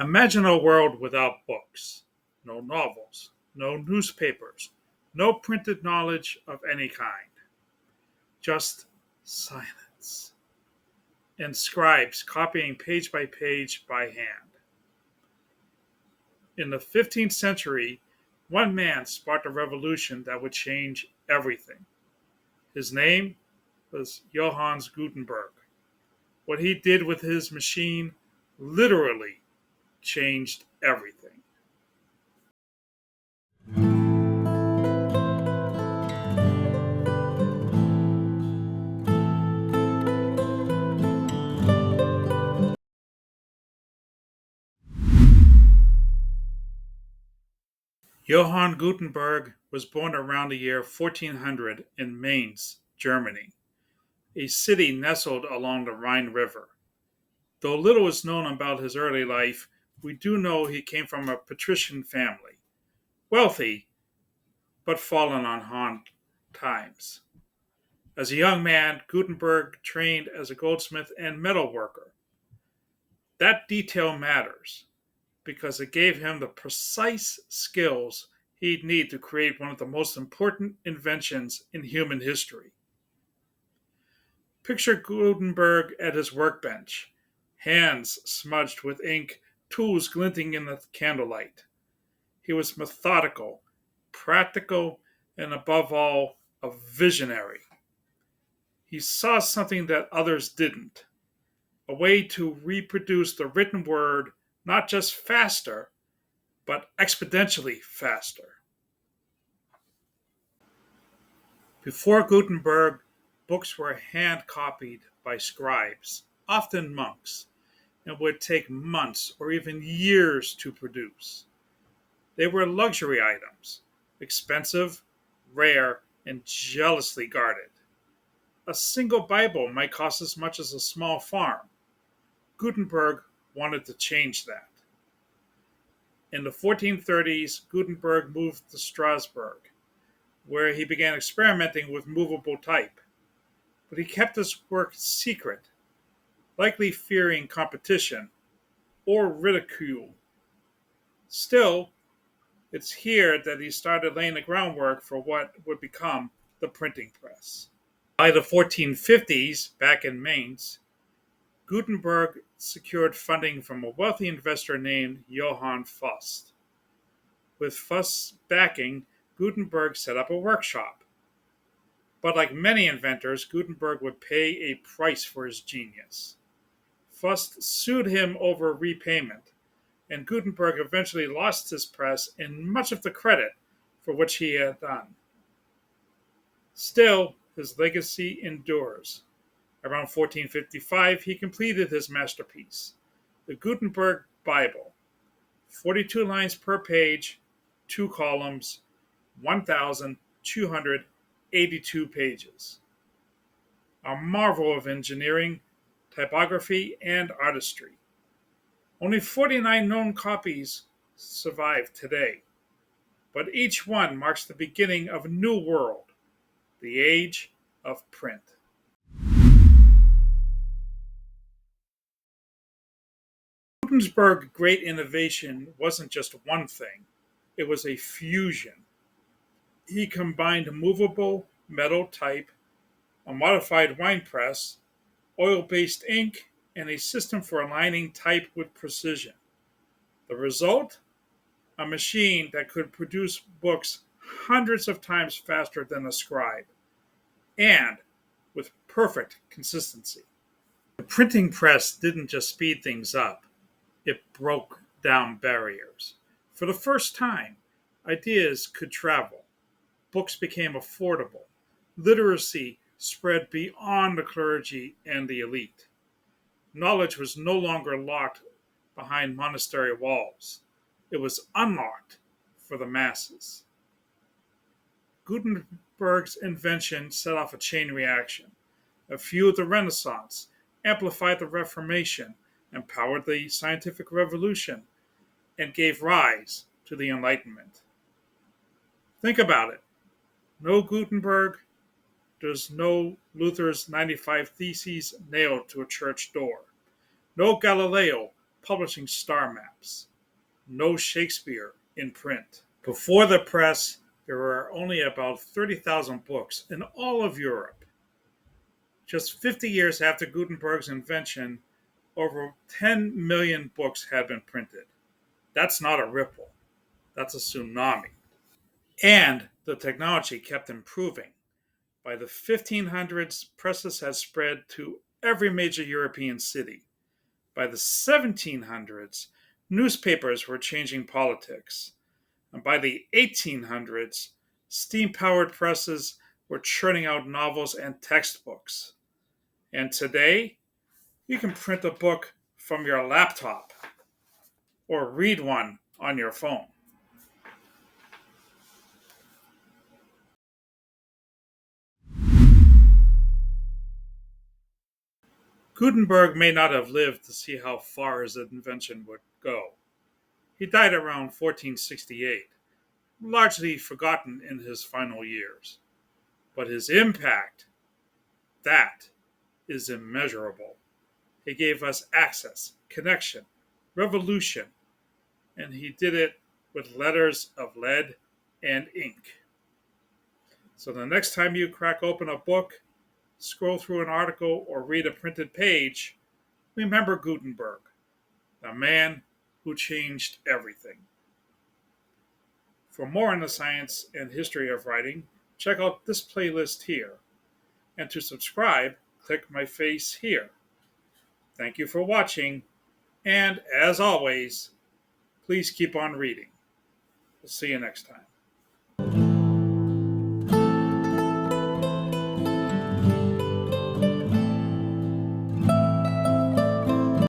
Imagine a world without books, no novels, no newspapers, no printed knowledge of any kind, just silence, and scribes copying page by page by hand. In the 15th century, one man sparked a revolution that would change everything. His name was Johannes Gutenberg. What he did with his machine literally changed everything. Johann Gutenberg was born around the year 1400 in Mainz, Germany, a city nestled along the Rhine River. Though little is known about his early life, we do know he came from a patrician family, wealthy but fallen on hard times. As a young man, Gutenberg trained as a goldsmith and metalworker. That detail matters because it gave him the precise skills he'd need to create one of the most important inventions in human history. Picture Gutenberg at his workbench, hands smudged with ink, tools glinting in the candlelight. He was methodical, practical, and above all, a visionary. He saw something that others didn't, a way to reproduce the written word not just faster, but exponentially faster. Before Gutenberg, books were hand copied by scribes, often monks, and would take months or even years to produce. They were luxury items, expensive, rare, and jealously guarded. A single Bible might cost as much as a small farm. Gutenberg wanted to change that. In the 1430s, Gutenberg moved to Strasbourg, where he began experimenting with movable type. But he kept his work secret, likely fearing competition or ridicule. Still, it's here that he started laying the groundwork for what would become the printing press. By the 1450s, back in Mainz, Gutenberg secured funding from a wealthy investor named Johann Faust. With Faust's backing, Gutenberg set up a workshop. But like many inventors, Gutenberg would pay a price for his genius. Faust sued him over repayment, and Gutenberg eventually lost his press and much of the credit for what he had done. Still, his legacy endures. Around 1455, he completed his masterpiece, the Gutenberg Bible, 42 lines per page, 2 columns, 1,282 pages. A marvel of engineering, typography, and artistry. Only 49 known copies survive today, but each one marks the beginning of a new world, the age of print. Gutenberg's great innovation wasn't just one thing, it was a fusion. He combined movable metal type, a modified wine press, oil-based ink, and a system for aligning type with precision. The result? A machine that could produce books hundreds of times faster than a scribe, and with perfect consistency. The printing press didn't just speed things up, it broke down barriers. For the first time, ideas could travel. Books became affordable. Literacy spread beyond the clergy and the elite. Knowledge was no longer locked behind monastery walls. It was unlocked for the masses. Gutenberg's invention set off a chain reaction. A fueled the Renaissance, amplified the Reformation, empowered the scientific revolution, and gave rise to the Enlightenment. Think about it. No Gutenberg, there's no Luther's 95 Theses nailed to a church door. No Galileo publishing star maps. No Shakespeare in print. Before the press, there were only about 30,000 books in all of Europe. Just 50 years after Gutenberg's invention, over 10 million books had been printed. That's not a ripple, that's a tsunami. And the technology kept improving. By the 1500s, presses had spread to every major European city. By the 1700s, newspapers were changing politics. And by the 1800s, steam powered presses were churning out novels and textbooks. And today, you can print a book from your laptop or read one on your phone. Gutenberg may not have lived to see how far his invention would go. He died around 1468, largely forgotten in his final years. But his impact, that is immeasurable. He gave us access, connection, revolution, and he did it with letters of lead and ink. So the next time you crack open a book, scroll through an article, or read a printed page, remember Gutenberg, the man who changed everything. For more on the science and history of writing, check out this playlist here. And to subscribe, click my face here. Thank you for watching, and as always, please keep on reading. We'll see you next time.